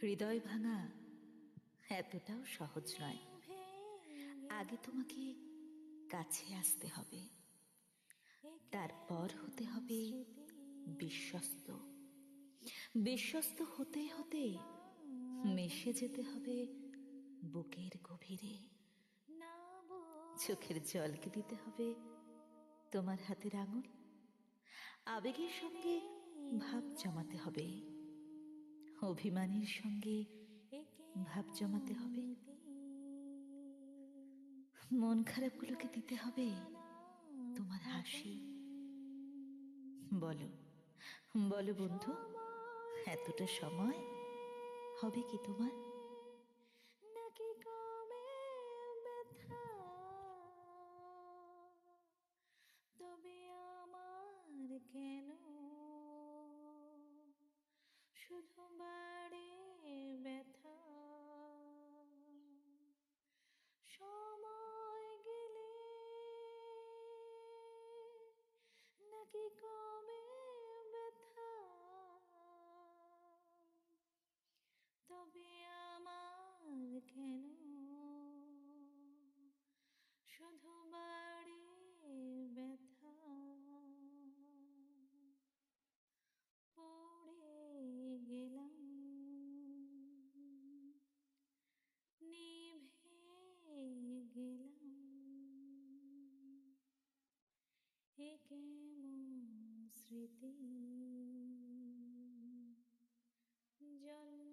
হৃদয় ভাঙা এতটাও সহজ নয়। আগে তোমাকে কাছে আসতে হবে, তারপর হতে হবে বিশ্বস্ত। বিশ্বস্ত হতে হতে মিশে যেতে হবে বুকের গভীরে। চোখের জলকে দিতে হবে তোমার হাতের আঙুল। আবেগের সঙ্গে ভাব জমাতে হবে, অভিমানের সঙ্গে ভাব জমাতে হবে। মন খারাপগুলোকে দিতে হবে তোমার হাসি। বলো বলো বন্ধু, এতটা সময় হবে কি তোমার? নাকি কমে ব্যথা, তবে আমার কেন শুধু বাড়ে ব্যথা? সময় গেলে নাকি কমে ব্যথা, তবে আমার কেন শুধু বাড়ে ব্যথা? পড়ে গেলাম, নিভে গেলাম, এ কেমন স্মৃতি জল